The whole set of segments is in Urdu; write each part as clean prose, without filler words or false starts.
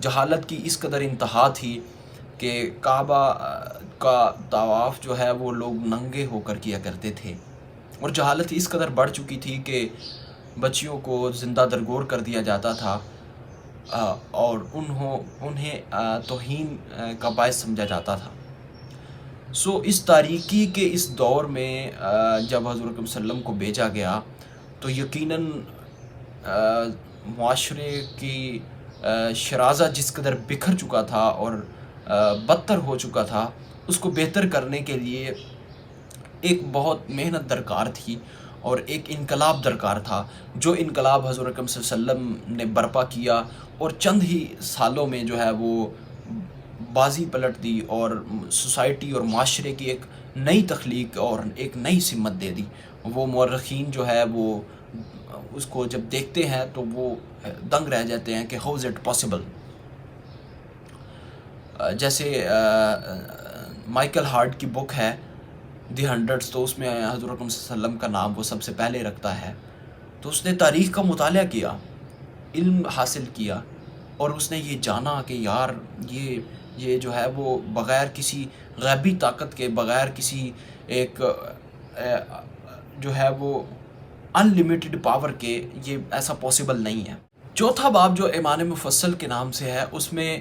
جہالت کی اس قدر انتہا تھی کہ کعبہ کا طواف جو ہے وہ لوگ ننگے ہو کر کیا کرتے تھے، اور جہالت اس قدر بڑھ چکی تھی کہ بچیوں کو زندہ درگور کر دیا جاتا تھا اور انہیں توہین کا باعث سمجھا جاتا تھا۔ اس تاریکی کے اس دور میں جب حضور اکرم صلی اللہ علیہ وسلم کو بھیجا گیا تو یقیناً معاشرے کی شرازہ جس قدر بکھر چکا تھا اور بدتر ہو چکا تھا، اس کو بہتر کرنے کے لیے ایک بہت محنت درکار تھی اور ایک انقلاب درکار تھا، جو انقلاب حضور اکرم صلی اللہ علیہ وسلم نے برپا کیا اور چند ہی سالوں میں جو ہے وہ بازی پلٹ دی اور سوسائٹی اور معاشرے کی ایک نئی تخلیق اور ایک نئی سمت دے دی۔ وہ مورخین جو ہے وہ اس کو جب دیکھتے ہیں تو وہ دنگ رہ جاتے ہیں کہ ہاؤ از اٹ پاسبل۔ جیسے مائیکل ہارٹ کی بک ہے دی ہنڈریڈس، تو اس میں حضور اکرم صلی اللہ علیہ وسلم کا نام وہ سب سے پہلے رکھتا ہے۔ تو اس نے تاریخ کا مطالعہ کیا، علم حاصل کیا، اور اس نے یہ جانا کہ یار یہ جو ہے وہ بغیر کسی غیبی طاقت کے، بغیر کسی ایک جو ہے وہ ان لمیٹڈ پاور کے، یہ ایسا پاسبل نہیں ہے۔ چوتھا باب جو ایمان مفصل کے نام سے ہے، اس میں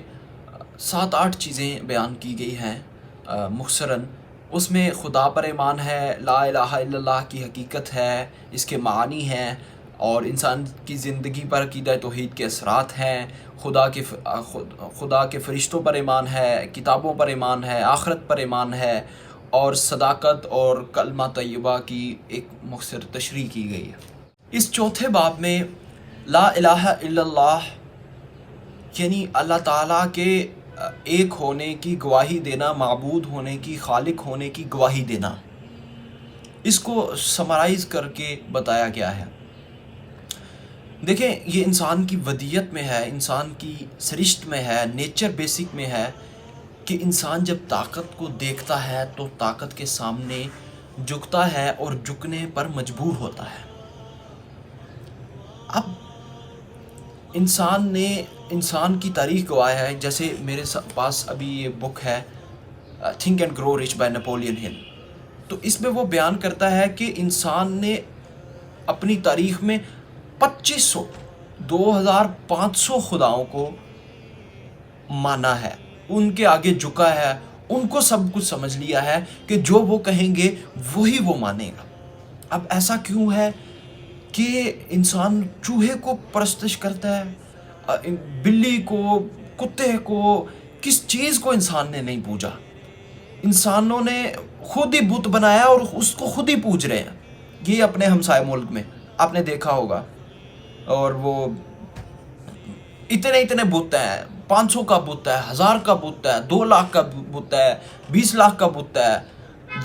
7-8 چیزیں بیان کی گئی ہیں مختصراً۔ اس میں خدا پر ایمان ہے، لا الہ الا اللہ کی حقیقت ہے، اس کے معانی ہیں، اور انسان کی زندگی پر عقیدہ توحید کے اثرات ہیں، خدا کے فرشتوں پر ایمان ہے، کتابوں پر ایمان ہے، آخرت پر ایمان ہے، اور صداقت اور کلمہ طیبہ کی ایک مختصر تشریح کی گئی ہے۔ اس چوتھے باب میں لا الہ الا اللہ یعنی اللہ تعالیٰ کے ایک ہونے کی گواہی دینا، معبود ہونے کی، خالق ہونے کی گواہی دینا، اس کو سمرائز کر کے بتایا گیا ہے۔ دیکھیں، یہ انسان کی ودیت میں ہے، انسان کی سرشت میں ہے، نیچر بیسک میں ہے کہ انسان جب طاقت کو دیکھتا ہے تو طاقت کے سامنے جھکتا ہے اور جھکنے پر مجبور ہوتا ہے۔ اب انسان کی تاریخ گواہ ہے، جیسے میرے پاس ابھی یہ بک ہے Think and Grow Rich by Napoleon Hill, تو اس میں وہ بیان کرتا ہے کہ انسان نے اپنی تاریخ میں 2500 خداؤں کو مانا ہے، ان کے آگے جھکا ہے، ان کو سب کچھ سمجھ لیا ہے کہ جو وہ کہیں گے وہی وہ مانے گا۔ اب ایسا کیوں ہے کہ انسان چوہے کو پرستش کرتا ہے، بلی کو، کتے کو، کس چیز کو انسان نے نہیں پوجا؟ انسانوں نے خود ہی بت بنایا اور اس کو خود ہی پوج رہے ہیں۔ یہ اپنے ہمسائے ملک میں آپ نے دیکھا ہوگا، اور وہ اتنے بت ہیں، 500 کا بت ہے، 1000 کا بت ہے، 2 لاکھ کا بت ہے، 20 لاکھ کا بت ہے،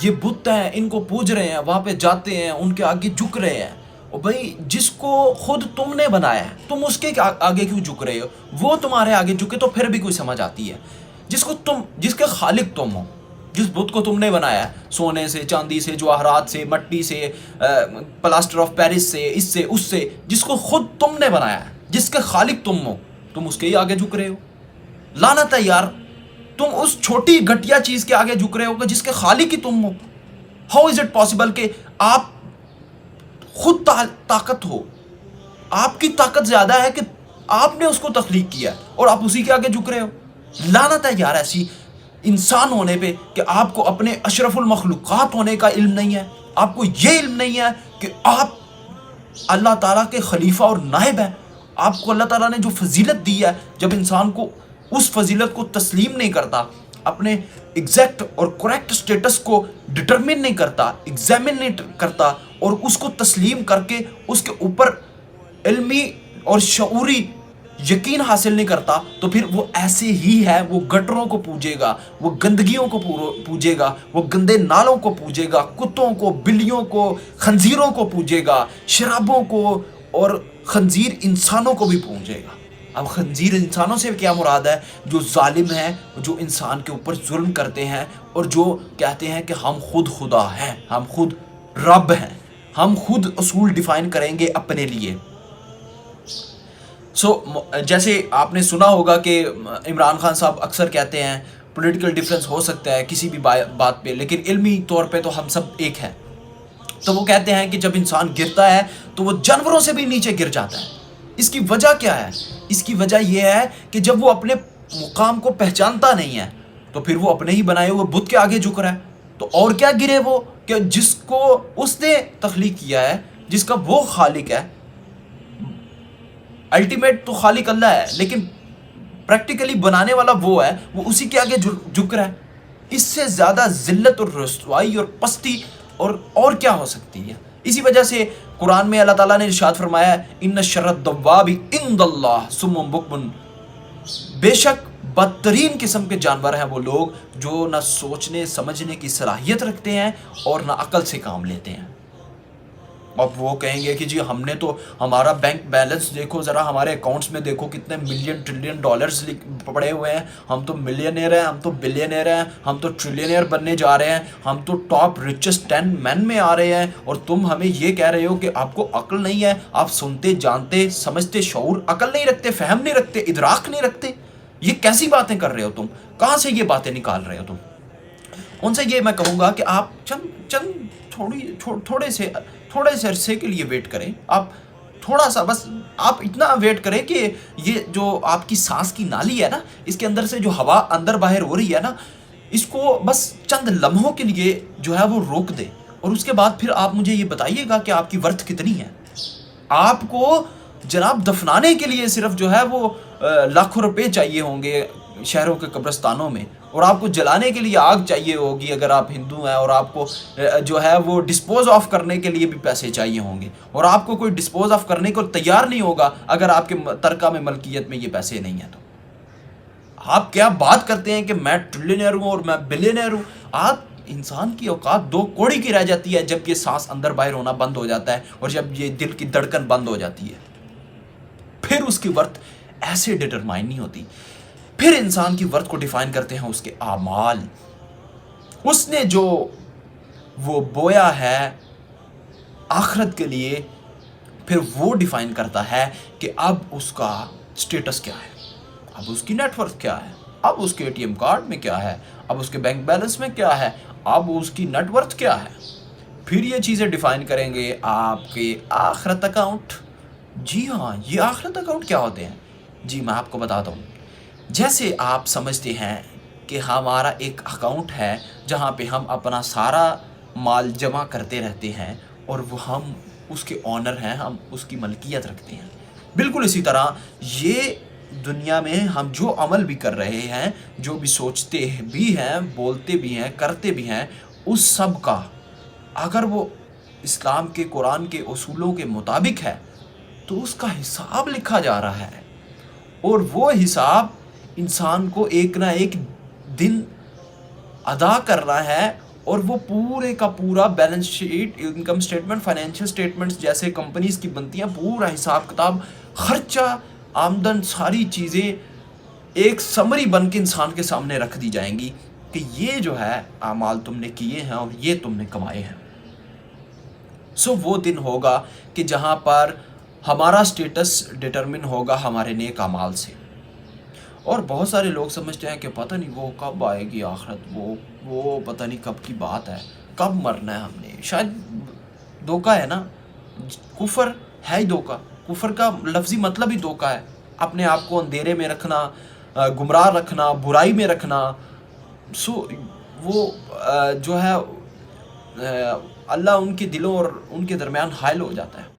یہ بت ہیں، ان کو پوج رہے ہیں، وہاں پہ جاتے ہیں، ان کے آگے جھک رہے ہیں۔ اور بھائی جس کو خود تم نے بنایا ہے، تم اس کے آگے کیوں جھک رہے ہو؟ وہ تمہارے آگے جھکے تو پھر بھی کوئی سمجھ آتی ہے۔ جس کے خالق تم ہو، جس بت کو تم نے بنایا ہے، سونے سے، چاندی سے، جواہرات سے، مٹی سے، پلاسٹر آف پیرس سے، اس سے، جس کو خود تم نے بنایا ہے، جس کے خالق تم ہو، تم اس کے ہی آگے جھک رہے ہو۔ لعنت ہے یار، تم اس چھوٹی گھٹیا چیز کے آگے جھک رہے ہو کہ جس کے خالق ہی تم ہو۔ ہاؤ از اٹ پاسبل کہ آپ خود طاقت ہو، آپ کی طاقت زیادہ ہے کہ آپ نے اس کو تخلیق کیا ہے اور آپ اسی کے آگے جھک رہے ہو؟ لعنت ہے یار ایسی انسان ہونے پہ کہ آپ کو اپنے اشرف المخلوقات ہونے کا علم نہیں ہے، آپ کو یہ علم نہیں ہے کہ آپ اللہ تعالیٰ کے خلیفہ اور نائب ہیں۔ آپ کو اللہ تعالیٰ نے جو فضیلت دی ہے، جب انسان کو اس فضیلت کو تسلیم نہیں کرتا، اپنے ایگزیکٹ اور کریکٹ سٹیٹس کو ڈٹرمن نہیں کرتا، ایگزامن نہیں کرتا، اور اس کو تسلیم کر کے اس کے اوپر علمی اور شعوری یقین حاصل نہیں کرتا، تو پھر وہ ایسے ہی ہے، وہ گٹروں کو پوجے گا، وہ گندگیوں کو پوجے گا، وہ گندے نالوں کو پوجے گا، کتوں کو، بلیوں کو، خنزیروں کو پوجے گا، شرابوں کو، اور خنزیر انسانوں کو بھی پوجے گا۔ اب خنزیر انسانوں سے کیا مراد ہے؟ جو ظالم ہیں، جو انسان کے اوپر ظلم کرتے ہیں، اور جو کہتے ہیں کہ ہم خود خدا ہیں، ہم خود رب ہیں، ہم خود اصول ڈیفائن کریں گے اپنے لیے۔ جیسے آپ نے سنا ہوگا کہ عمران خان صاحب اکثر کہتے ہیں پولیٹیکل ڈیفرنس ہو سکتا ہے کسی بھی بات پہ، لیکن علمی طور پہ تو ہم سب ایک ہیں. تو وہ کہتے ہیں کہ جب انسان گرتا ہے تو وہ جانوروں سے بھی نیچے گر جاتا ہے. اس کی وجہ کیا ہے؟ اس کی وجہ یہ ہے کہ جب وہ اپنے مقام کو پہچانتا نہیں ہے تو پھر وہ اپنے ہی بنائے ہوئے بت کے آگے جھک رہا ہے. تو اور کیا گرے وہ کہ جس کو اس نے تخلیق کیا ہے، جس کا وہ خالق ہے. الٹیمیٹ تو خالق اللہ ہے، لیکن پریکٹیکلی بنانے والا وہ ہے، وہ اسی کے آگے جھک رہا ہے. اس سے زیادہ ذلت اور رسوائی اور پستی اور کیا ہو سکتی ہے؟ اسی وجہ سے قرآن میں اللہ تعالیٰ نے ارشاد فرمایا ہے ان شر الدواب عند اللہ صم بکم، بے شک بدترین قسم کے جانور ہیں وہ لوگ جو نہ سوچنے سمجھنے کی صلاحیت رکھتے ہیں اور نہ عقل سے کام لیتے ہیں. اب وہ کہیں گے کہ جی ہم نے تو ہمارا بینک بیلنس دیکھو ذرا، ہمارے اکاؤنٹس میں دیکھو کتنے ملین ٹریلین ڈالرز پڑے ہوئے ہیں، ہم تو ملینئر ہیں، ہم تو بلینئر ہیں، ہم تو ٹریلینئر بننے جا رہے ہیں، ہم تو ٹاپ ریچسٹ 10 مین میں آ رہے ہیں، اور تم ہمیں یہ کہہ رہے ہو کہ آپ کو عقل نہیں ہے، آپ سنتے جانتے سمجھتے شعور عقل نہیں رکھتے، فہم نہیں رکھتے، ادراک نہیں رکھتے. یہ کیسی باتیں کر رہے ہو تم؟ کہاں سے یہ باتیں نکال رہے ہو تم؟ ان سے یہ میں کہوں گا کہ آپ تھوڑے سے عرصے کے لیے ویٹ کریں. آپ تھوڑا سا بس آپ اتنا ویٹ کریں کہ یہ جو آپ کی سانس کی نالی ہے نا، اس کے اندر سے جو ہوا اندر باہر ہو رہی ہے نا، اس کو بس چند لمحوں کے لیے جو ہے وہ روک دے، اور اس کے بعد پھر آپ مجھے یہ بتائیے گا کہ آپ کی ورتھ کتنی ہے. آپ کو جناب دفنانے کے لیے صرف جو ہے وہ لاکھوں روپے چاہیے ہوں گے شہروں کے قبرستانوں میں، اور آپ کو جلانے کے لیے آگ چاہیے ہوگی اگر آپ ہندو ہیں، اور آپ کو جو ہے وہ ڈسپوز آف کرنے کے لیے بھی پیسے چاہیے ہوں گے، اور آپ کو کوئی ڈسپوز آف کرنے کو تیار نہیں ہوگا اگر آپ کے ترکہ میں ملکیت میں یہ پیسے نہیں ہیں. تو آپ کیا بات کرتے ہیں کہ میں ٹریلینئر ہوں اور میں بلینئر ہوں؟ آپ انسان کی اوقات 2 کوڑی کی رہ جاتی ہے جب یہ سانس اندر باہر ہونا بند ہو جاتا ہے اور جب یہ دل کی دھڑکن بند ہو جاتی ہے. پھر اس کی ورتھ ایسے ڈٹرمائن نہیں ہوتی. پھر انسان کی ورتھ کو ڈیفائن کرتے ہیں اس کے اعمال. اس نے جو وہ بویا ہے آخرت کے لیے، پھر وہ ڈیفائن کرتا ہے کہ اب اس کا سٹیٹس کیا ہے، اب اس کی نیٹ ورتھ کیا ہے، اب اس کے ATM کارڈ میں کیا ہے، اب اس کے بینک بیلنس میں کیا ہے، اب اس کی نیٹ ورتھ کیا ہے. پھر یہ چیزیں ڈیفائن کریں گے آپ کے آخرت اکاؤنٹ. جی ہاں، یہ آخرت اکاؤنٹ کیا ہوتے ہیں؟ جی میں آپ کو بتاتا ہوں. جیسے آپ سمجھتے ہیں کہ ہمارا ایک اکاؤنٹ ہے جہاں پہ ہم اپنا سارا مال جمع کرتے رہتے ہیں اور وہ ہم اس کے آنر ہیں، ہم اس کی ملکیت رکھتے ہیں. بالکل اسی طرح یہ دنیا میں ہم جو عمل بھی کر رہے ہیں، جو بھی سوچتے بھی ہیں، بولتے بھی ہیں، کرتے بھی ہیں، اس سب کا اگر وہ اسلام کے قرآن کے اصولوں کے مطابق ہے تو اس کا حساب لکھا جا رہا ہے، اور وہ حساب انسان کو ایک نہ ایک دن ادا کرنا ہے. اور وہ پورے کا پورا balance sheet, income statement, financial statements جیسے کمپنیز کی بنتی ہیں، پورا حساب کتاب، خرچہ، آمدن، ساری چیزیں ایک سمری بن کے انسان کے سامنے رکھ دی جائیں گی کہ یہ جو ہے اعمال تم نے کیے ہیں اور یہ تم نے کمائے ہیں. وہ دن ہوگا کہ جہاں پر ہمارا سٹیٹس ڈٹرمن ہوگا ہمارے نیک اعمال سے. اور بہت سارے لوگ سمجھتے ہیں کہ پتہ نہیں وہ کب آئے گی آخرت، وہ پتہ نہیں کب کی بات ہے، کب مرنا ہے ہم نے. شاید دھوکہ ہے نا، کفر ہے ہی دھوکہ. کفر کا لفظی مطلب ہی دھوکہ ہے، اپنے آپ کو اندھیرے میں رکھنا، گمراہ رکھنا، برائی میں رکھنا. وہ جو ہے اللہ ان کے دلوں اور ان کے درمیان حائل ہو جاتا ہے.